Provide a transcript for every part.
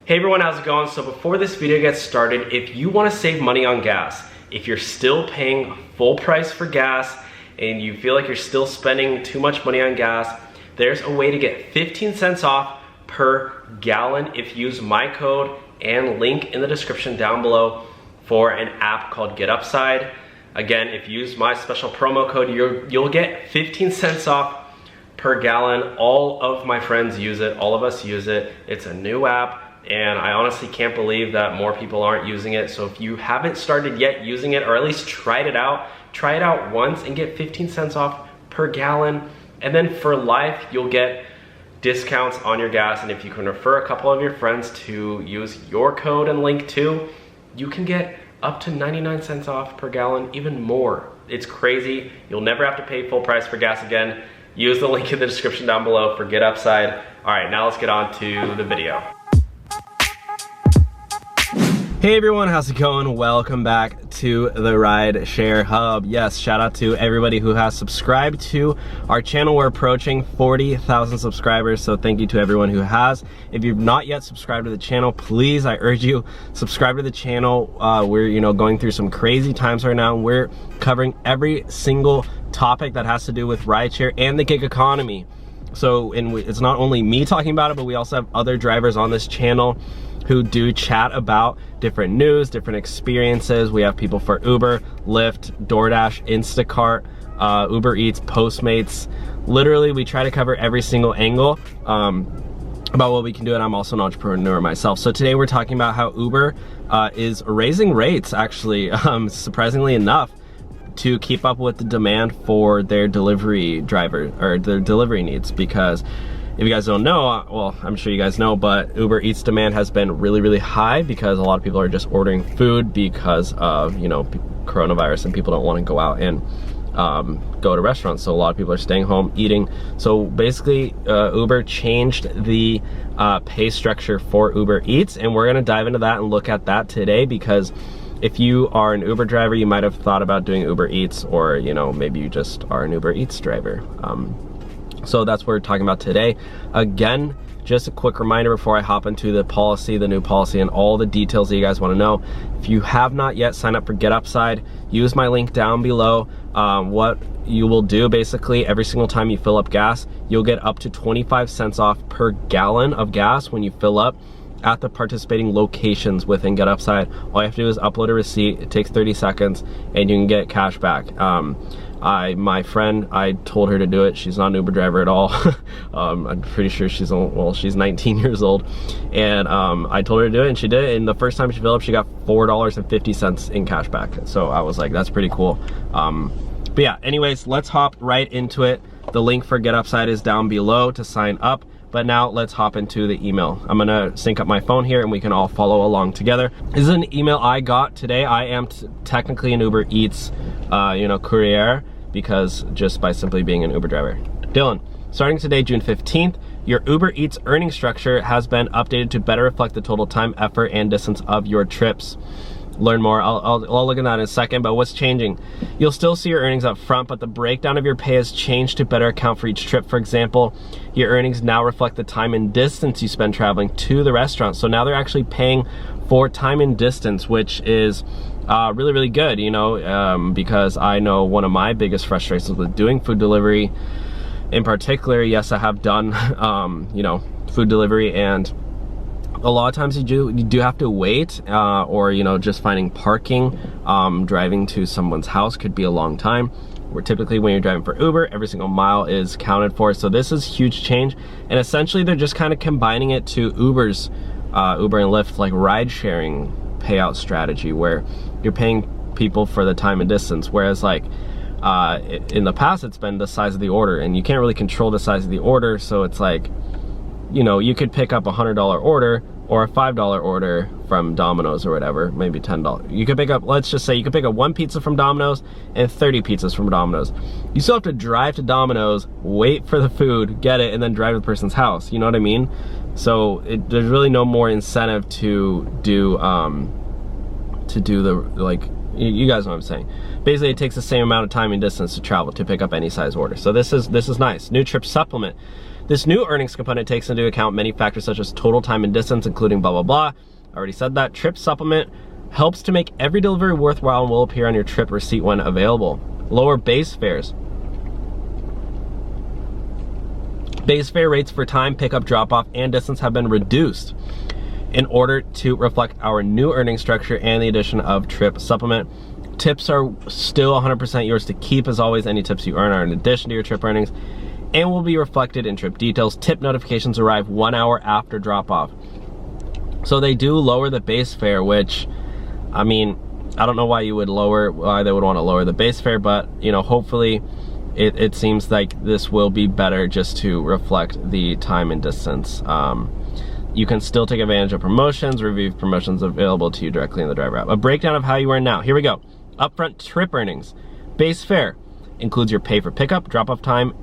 Hey everyone, how's it going? So before this video gets started, if you want to save money on gas, if you're still paying full price for gas and you feel like you're still spending too much money on gas, there's a way to get 15 cents off per gallon if you use my code and link in the description down below for an app called Get Upside. Again, if you use my special promo code, you'll get 15 cents off per gallon. All of my friends use it, all of us use it. It's a new app. And I honestly can't believe that more people aren't using it. So if you haven't started yet using it, or at least try it out once and get 15 cents off per gallon. And then for life, you'll get discounts on your gas. And if you can refer a couple of your friends to use your code and link too, you can get up to 99 cents off per gallon, even more. It's crazy. You'll never have to pay full price for gas again. Use the link in the description down below for Get Upside. All right, now let's get on to the video. Hey everyone, how's it going? Welcome back to the Rideshare Hub. Yes, shout out to everybody who has subscribed to our channel. We're approaching 40,000 subscribers, so thank you to everyone who has. If you've not yet subscribed to the channel, please, I urge you, subscribe to the channel. We're going through some crazy times right now. We're covering every single topic that has to do with rideshare and the gig economy. So it's not only me talking about it, but we also have other drivers on this channel who do chat about different news, different experiences. We have people for Uber, Lyft, DoorDash, Instacart, Uber Eats, Postmates. Literally, we try to cover every single angle about what we can do, and I'm also an entrepreneur myself. So today we're talking about how Uber is raising rates, actually, surprisingly enough, to keep up with the demand for their delivery driver, or their delivery needs, because if you guys don't know, well, I'm sure you guys know, but Uber Eats demand has been really, really high because a lot of people are just ordering food because of, coronavirus, and people don't want to go out and go to restaurants. So a lot of people are staying home eating. So basically, Uber changed the pay structure for Uber Eats, and we're gonna dive into that and look at that today, because if you are an Uber driver, you might have thought about doing Uber Eats, or maybe you just are an Uber Eats driver. So that's what we're talking about today. Again, just a quick reminder before I hop into the policy, the new policy, and all the details that you guys want to know. If you have not yet signed up for Get Upside, use my link down below. What you will do, basically, every single time you fill up gas, you'll get up to 25 cents off per gallon of gas when you fill up at the participating locations within Get Upside. All you have to do is upload a receipt. It takes 30 seconds and you can get cash back. My friend, I told her to do it. She's not an Uber driver at all. I'm pretty sure she's 19 years old. And I told her to do it, and she did it. And the first time she filled up, she got $4.50 in cash back. So I was like, that's pretty cool. But yeah, anyways, let's hop right into it. The link for Get Upside is down below to sign up. But now let's hop into the email. I'm gonna sync up my phone here and we can all follow along together. This is an email I got today. I am technically an Uber Eats, courier, because just by simply being an Uber driver. Dylan, starting today, June 15th, your Uber Eats earning structure has been updated to better reflect the total time, effort, and distance of your trips. Learn more. I'll look at that in a second, but what's changing? You'll still see your earnings up front, but the breakdown of your pay has changed to better account for each trip. For example, your earnings now reflect the time and distance you spend traveling to the restaurant. So now they're actually paying for time and distance, which is really, really good, because I know one of my biggest frustrations with doing food delivery in particular. Yes, I have done, food delivery, and a lot of times you do have to wait, or just finding parking. Driving to someone's house could be a long time. Where typically when you're driving for Uber, every single mile is counted for. So this is huge change, and essentially they're just kind of combining it to Uber's Uber and Lyft like ride sharing payout strategy, where you're paying people for the time and distance, whereas like in the past it's been the size of the order, and you can't really control the size of the order. So it's like, you could pick up a $100 order or a $5 order from Domino's or whatever, maybe $10. You could pick up, let's just say you could pick up 1 pizza from Domino's and 30 pizzas from Domino's. You still have to drive to Domino's, wait for the food, get it, and then drive to the person's house. You know what I mean? So there's really no more incentive to do you guys know what I'm saying. Basically, it takes the same amount of time and distance to travel to pick up any size order. So this is nice. New trip supplement. This new earnings component takes into account many factors such as total time and distance, including blah, blah, blah. I already said that. Trip supplement helps to make every delivery worthwhile and will appear on your trip receipt when available. Lower base fares. Base fare rates for time, pickup, drop-off, and distance have been reduced in order to reflect our new earning structure and the addition of trip supplement. Tips are still 100% yours to keep. As always, any tips you earn are in addition to your trip earnings and will be reflected in trip details. Tip notifications arrive 1 hour after drop-off. So they do lower the base fare, which, I mean, I don't know why they would want to lower the base fare, but, you know, hopefully it seems like this will be better just to reflect the time and distance. You can still take advantage of promotions, review promotions available to you directly in the driver app. A breakdown of how you earn now. Here we go. Upfront trip earnings. Base fare includes your pay for pickup, drop-off time,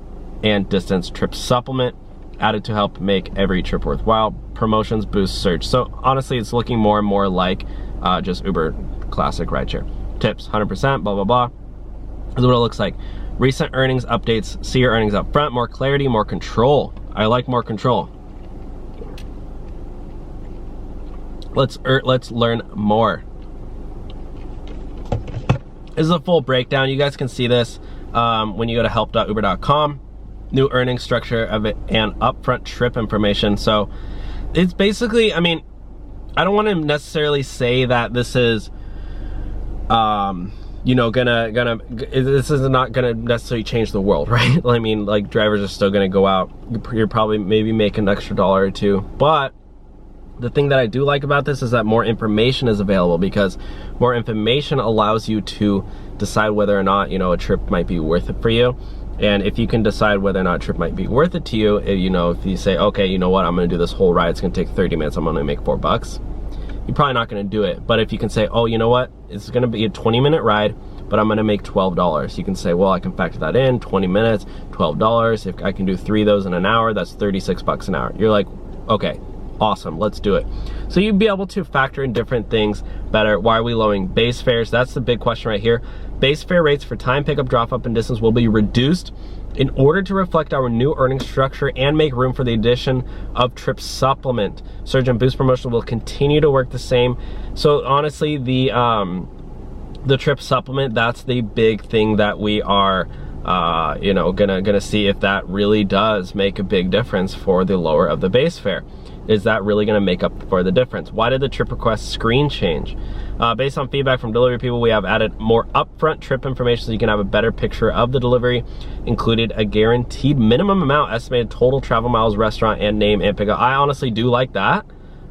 and distance. Trip supplement added to help make every trip worthwhile. Promotions boost search. So honestly, it's looking more and more like just Uber classic rideshare. Tips, 100%, blah, blah, blah. This is what it looks like. Recent earnings updates. See your earnings up front. More clarity, more control. I like more control. Let's learn more. This is a full breakdown. You guys can see this when you go to help.uber.com. New earning structure of it and upfront trip information. So it's basically, I mean, I don't want to necessarily say that this is, you know, this is not gonna necessarily change the world, right? I mean, like, drivers are still gonna go out. You're probably maybe make an extra $1 or $2, but the thing that I do like about this is that more information is available, because more information allows you to decide whether or not, you know, a trip might be worth it for you. And if you can decide whether or not a trip might be worth it to you, you know, if you say, okay, you know what, I'm gonna do this whole ride, it's gonna take 30 minutes, I'm gonna make $4, you're probably not gonna do it. But if you can say, oh, you know what, it's gonna be a 20-minute ride, but I'm gonna make $12. You can say, well, I can factor that in, 20 minutes, $12. If I can do 3 of those in an hour, that's $36 an hour. You're like, okay, awesome, let's do it. So you'd be able to factor in different things better. Why are we lowering base fares? That's the big question right here. Base fare rates for time, pickup, drop-up, and distance will be reduced in order to reflect our new earning structure and make room for the addition of trip supplement. Surge and boost promotion will continue to work the same. So honestly, the trip supplement, that's the big thing that we are you know, gonna see if that really does make a big difference for the lower of the base fare. Is that really gonna make up for the difference? Why did the trip request screen change? Based on feedback from delivery people, we have added more upfront trip information so you can have a better picture of the delivery. Included a guaranteed minimum amount, estimated total travel miles, restaurant, and name and pickup. I honestly do like that.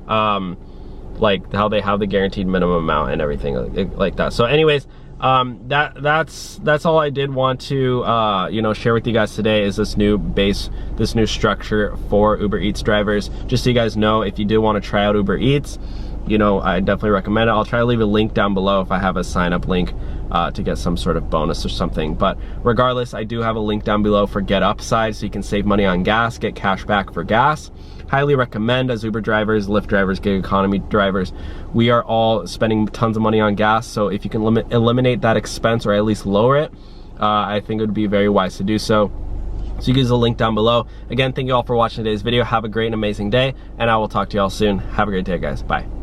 Like how they have the guaranteed minimum amount and everything like that. So anyways, that's all I did want to you know, share with you guys today, is this new structure for Uber Eats drivers. Just so you guys know, if you do want to try out Uber Eats, you know, I definitely recommend it. I'll try to leave a link down below if I have a sign up link to get some sort of bonus or something. But regardless, I do have a link down below for Get Upside, so you can save money on gas, get cash back for gas. Highly recommend. As Uber drivers, Lyft drivers, gig economy drivers, we are all spending tons of money on gas. So if you can eliminate that expense, or at least lower it, I think it would be very wise to do so. So you can use the link down below. Again, thank you all for watching today's video. Have a great and amazing day, and I will talk to you all soon. Have a great day, guys. Bye.